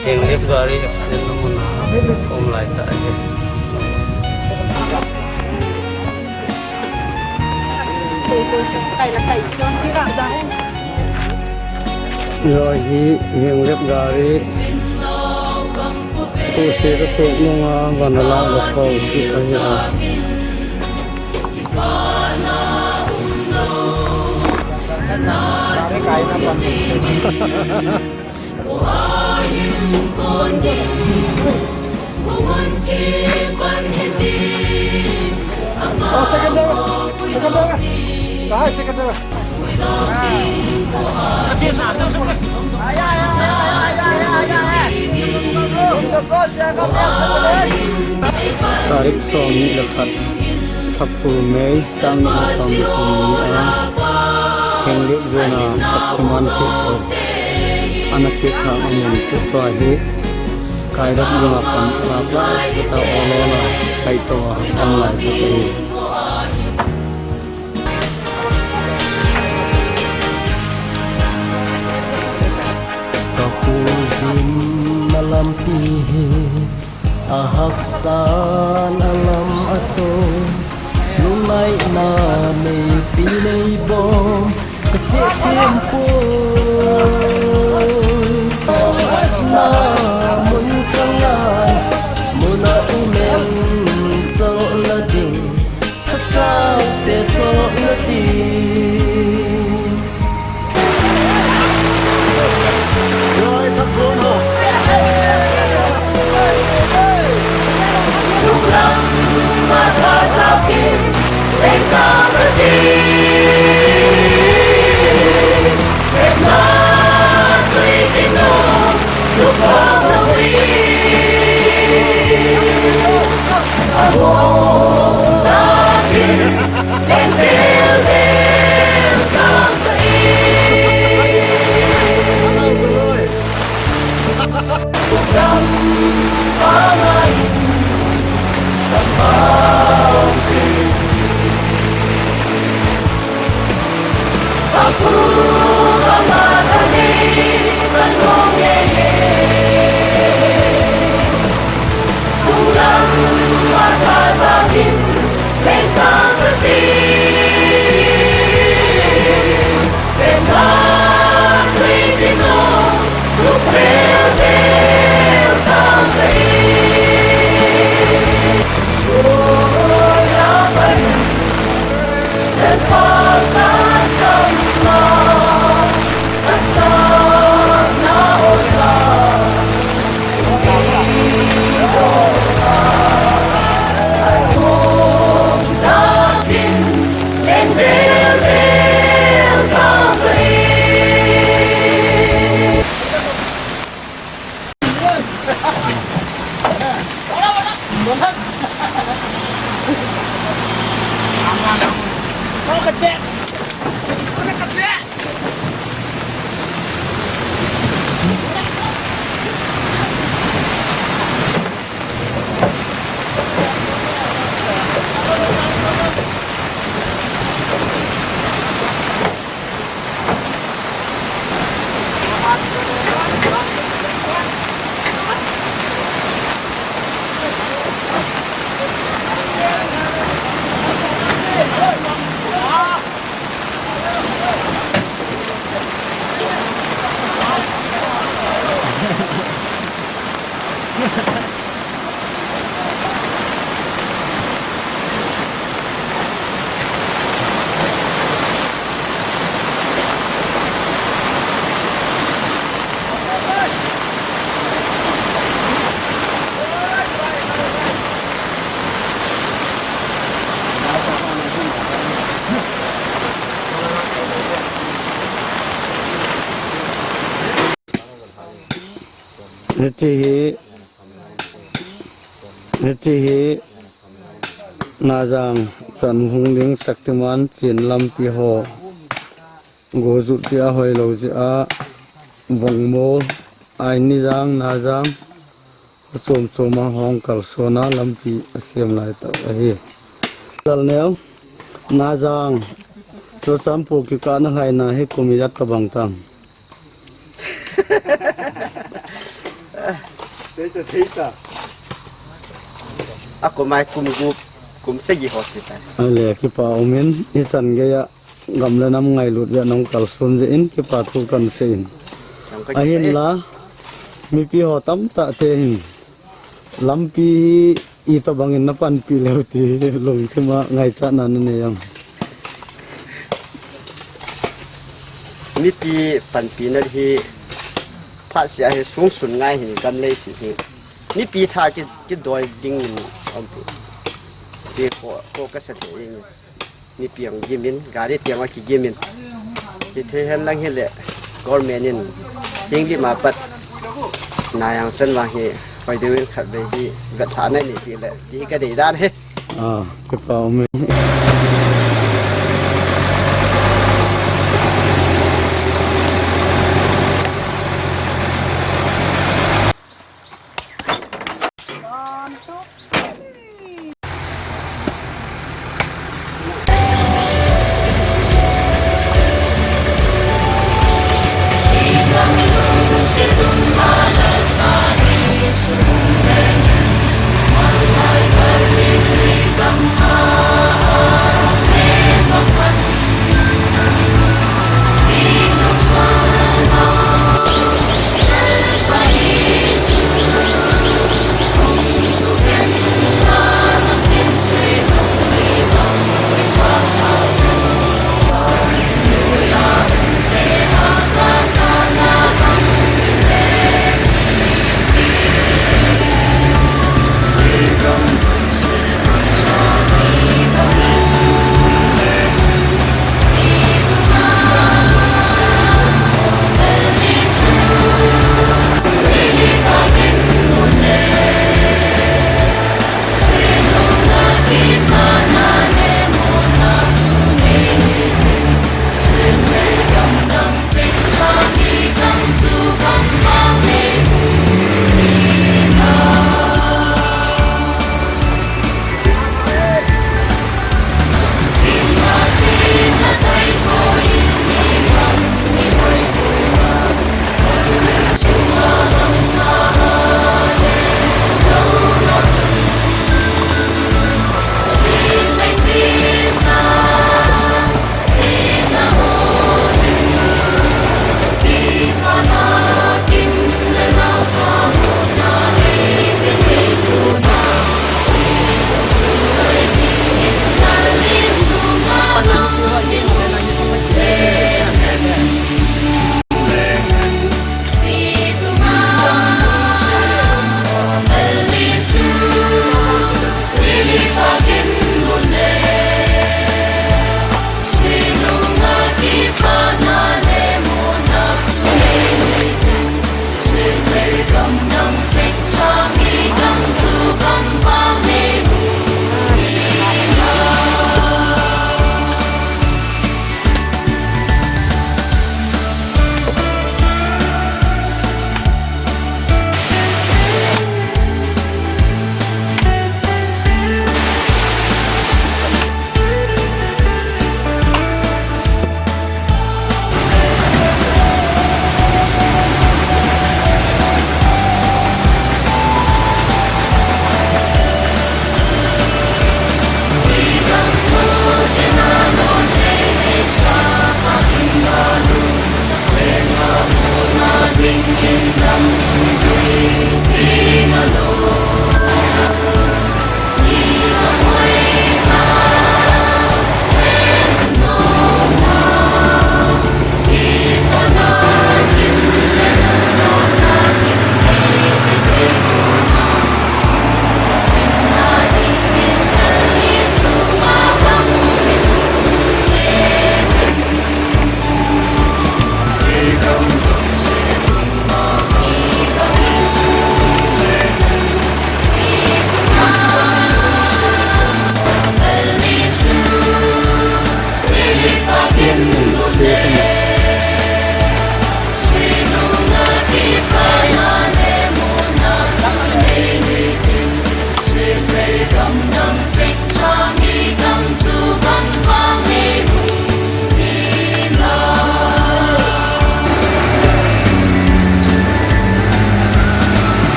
Yang lihat gari extend naman na online tayo. Rồi hiện liệp gari tu sĩ có thuộc nông và nó lao được cầu chịu ở hiện Sarik suami dekat Sapulmei sang suami Henggit zona Sapkuman Kito anak kita amun Suprahi kairat gunakan apa kita olola kaito online seperti Kahuzin malam pihi ahaksan alam ato lumay na may pinay bom kecil tempo namun kangan muna umen cong lading kacau te cong lading rồi thật buồn rồi chung lắm mà ta sao kim lên ta mới đi em ta tùy tình nó chúc con lòng đi amor ta kim em theo theo cảm thấy cuộc đời có ngày tầm bao gì aku amatani kanongeye sulam mata sakin lentang reti lentang ritino supel del tangkai dan pagkasam na asam na osa dito ka kung natin endel-del kangkay Nitihi Najang Chan Hung Ling Saktiman Chin Lam Pi Ho Gozu Tia Hoi Lo Zia Vongmo Ai Nijang Najang Chom Choma Hong Kal Sona Lam Pi Asiam Lai Tau Ahi Kal Neo Najang Cho Champu Ki Kana Hai Na He Kumiyat Ka Bang Tang seita. Ako mai kum segi hospital. Ale ki pa omen I chan ge ya gamla nam ngai lut ya nong kal sun je in ki pa thu kan se in. Ahin la mi pi ho tam ta te hin. Lampi I to bangin na pan pi leuti long thima ngai cha nan ne yang. Mi pi pan pi na hi pha sia he sung sun ngai hi kan le si hi. Ni pi tha ki doi ding om pi. Pi ko ka sa te ni pi ang gimin gari tiang wa ki gimin. Ki the hen lang he le government in ding di ma pat na yang chen wa hi pai de wen khat be hi ga tha na ni pi le di ka de dan he. Ki pa omen. Malay Balilikang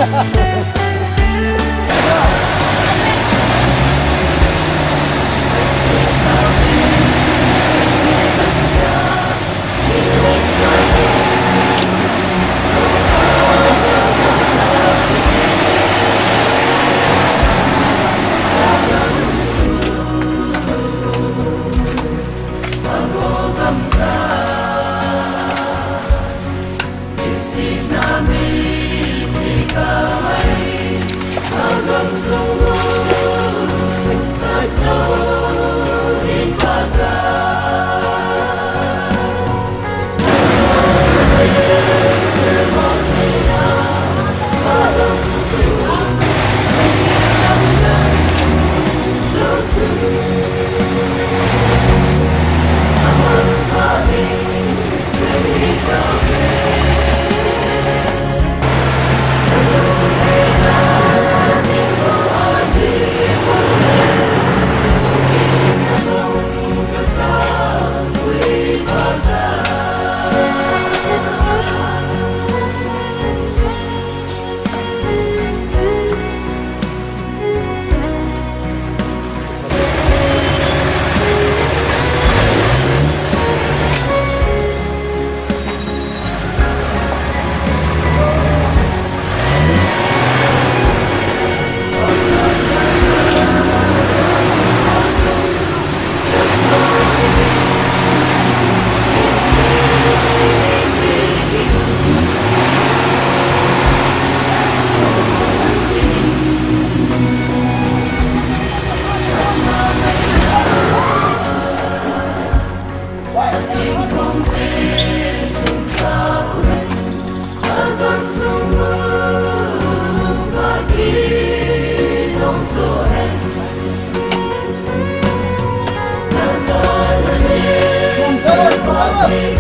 Hãy subscribe cho kênh Ghiền Mì Gõ để không bỏ lỡ